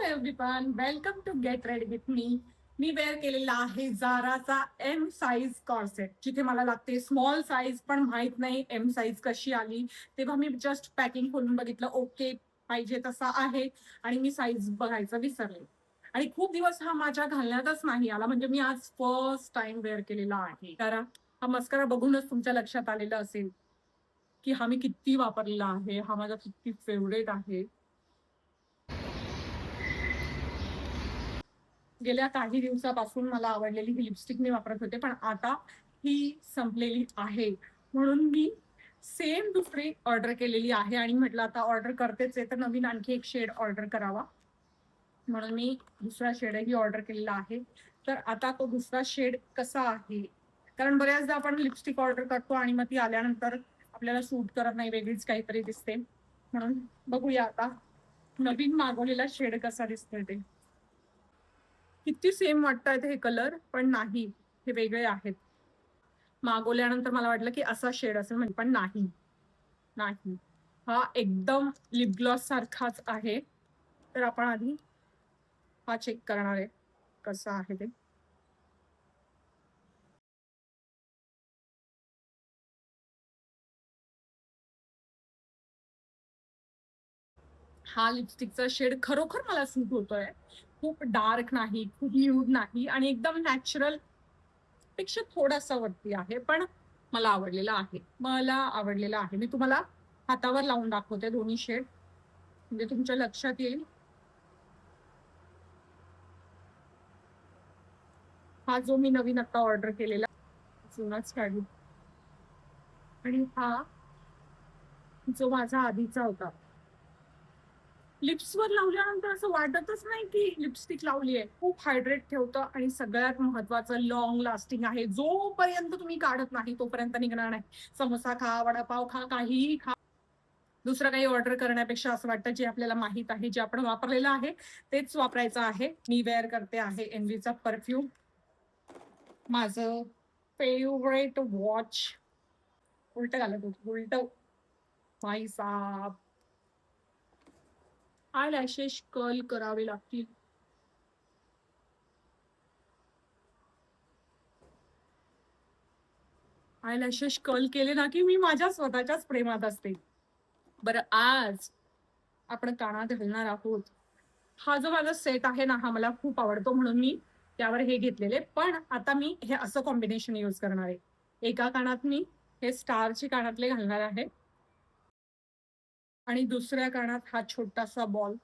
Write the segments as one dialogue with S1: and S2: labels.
S1: Everyone, welcome to get ready with me. मी wear केलेला आहे जाराचा एम साईज कॉर्सेट. जिथे मला लागते स्मॉल साईज, पण माहित नाही एम साईज कशी आली. तेव्हा मी जस्ट पॅकिंग खोलून बघितलं, ओके पाहिजे तसा आहे, आणि मी साईज बघायचं विसरले. आणि खूप दिवस हा माझ्या घालण्यातच नाही आला, म्हणजे मी आज फर्स्ट टाइम वेअर केलेला आहे. तर हा मस्करा बघूनच तुमच्या लक्षात आलेलं असेल की हा मी किती वापरलेला आहे. हा माझा किती फेवरेट आहे. गेल्या काही दिवसापासून मला आवडलेली ही लिपस्टिक मी वापरत होते, पण आता ही संपलेली आहे. म्हणून मी सेम दुसरी ऑर्डर केलेली आहे आणि म्हटलं आता ऑर्डर करतेच आहे तर नवीन आणखी एक शेड ऑर्डर करावा, म्हणून मी दुसरा शेडही ऑर्डर केलेला आहे. तर आता तो दुसरा शेड कसा आहे, कारण बऱ्याचदा आपण लिपस्टिक ऑर्डर करतो आणि मग ती आल्यानंतर आपल्याला सूट करत नाही, वेगळीच काहीतरी दिसते. म्हणून बघूया आता नवीन मागवलेला शेड कसा दिसतोय ते. किती सेम वाटतात हे कलर, पण नाही, हे वेगळे आहेत. मागवल्यानंतर मला वाटलं की असा शेड असेल, म्हणजे पण नाही. नाही, हा एकदम लिप ग्लॉस सारखाच आहे. तर आपण आधी हा चेक करणार आहे कसा आहे ते. हा लिपस्टिकचा शेड खरोखर मला सूट होतोय. खूप डार्क नाही, खूप न्यूड नाही, आणि एकदम नॅचरल पेक्षा थोडासा वरती आहे, पण मला आवडलेला आहे. मी तुम्हाला हातावर लावून दाखवते दोन्ही शेड, म्हणजे तुमच्या लक्षात येईल. हा जो मी नवीन आता ऑर्डर केलेला जुनाच काढू, आणि हा जो माझा आधीचा होता. लिप्सवर लावल्यानंतर असं वाटतच नाही की लिपस्टिक लावली आहे. खूप हायड्रेट ठेवतं, आणि सगळ्यात महत्वाचं लॉंग लास्टिंग आहे. जोपर्यंत तुम्ही काढत नाही तोपर्यंत निघणार नाही. समोसा खा, वडापाव खा, काहीही खा, दुसरं काही ऑर्डर करण्यापेक्षा असं वाटतं जे आपल्याला माहित आहे, जे आपण वापरलेलं आहे तेच वापरायचं आहे. मी वेअर करते आहे एनव्हीचा परफ्यूम, माझं फेवरेट वॉच. उलट घालत होत, उलट भाई साब. आय लॅशेस कर्ल करावे लागतील. आय लॅशेस कर्ल केले ना की मी माझ्या स्वतःच्याच प्रेमात असते. बरं, आज आपण कानात घालणार आहोत. हा जो माझा सेट आहे ना, हा मला खूप आवडतो, म्हणून मी त्यावर हे घेतलेले. पण आता मी हे असं कॉम्बिनेशन यूज करणार आहे. एका कानात मी हे स्टारचे कानातले घालणार आहे, आणि दुसऱ्या कानात हा छोटासा बॉल.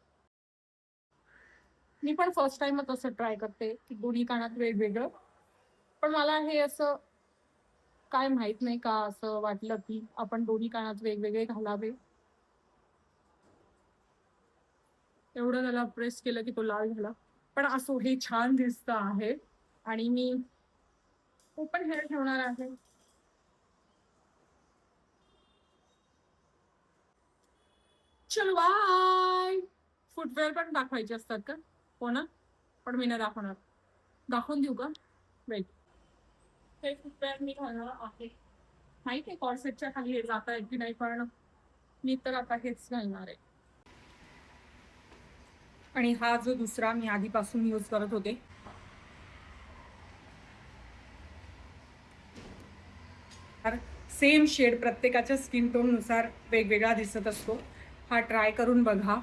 S1: मी पण फर्स्ट टाइमच असं ट्राय करते की दोन्ही कानात वेगवेगळं. पण मला हे असं काय माहित नाही का असं वाटलं की आपण दोन्ही कानात वेगवेगळे घालावे. एवढं त्याला प्रेस केलं की तो लाल झाला. पण असो, हे छान दिसतं आहे, आणि मी ओपन हेअर ठेवणार आहे. चल बाय. फुटवेअर पण दाखवायचे असतात का? हो ना, पण मी नाही दाखवणार. दाखवून देऊ का? वेट, हे फुटवेअर मी घालणार आहे. माहिती आहे कॉर्सेटच्या खाली हे जाता येत की नाही, पण मी तर आता हेच घालणार आहे. आणि हा जो दुसरा मी आधीपासून यूज करत होते, सेम शेड प्रत्येकाच्या स्किन टोन नुसार वेगवेगळा दिसत असतो. हा ट्राय करून बघा,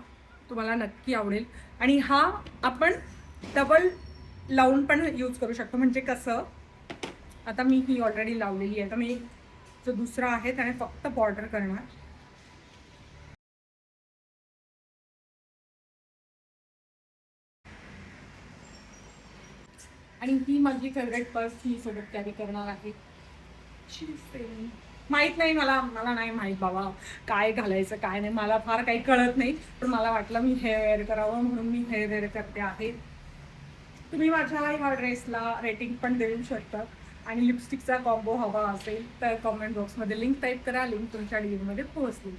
S1: तुम्हाला नक्की आवडेल. आणि हा आपण डबल लावून पण यूज करू शकतो. म्हणजे कसं, आता मी ही ऑलरेडी लावलेली आहे, तर मी जो दुसरा आहे त्याने फक्त बॉर्डर करणार. आणि ही माझी फेवरेट पर्स ही सोबत कॅरी करणार आहे. माहित नाही, मला मला नाही माहित बाबा काय घालायचं काय नाही, मला फार काही कळत नाही. पण मला वाटलं मी हे वेअर करावं, म्हणून मी हे वेअर करते आहे. तुम्ही माझ्या ह्या ड्रेसला रेटिंग पण देऊ शकता, आणि लिपस्टिकचा कॉम्बो हवा असेल तर कॉमेंट बॉक्समध्ये लिंक टाईप करा. लिंक तुमच्या डीएममध्ये पोहोचली.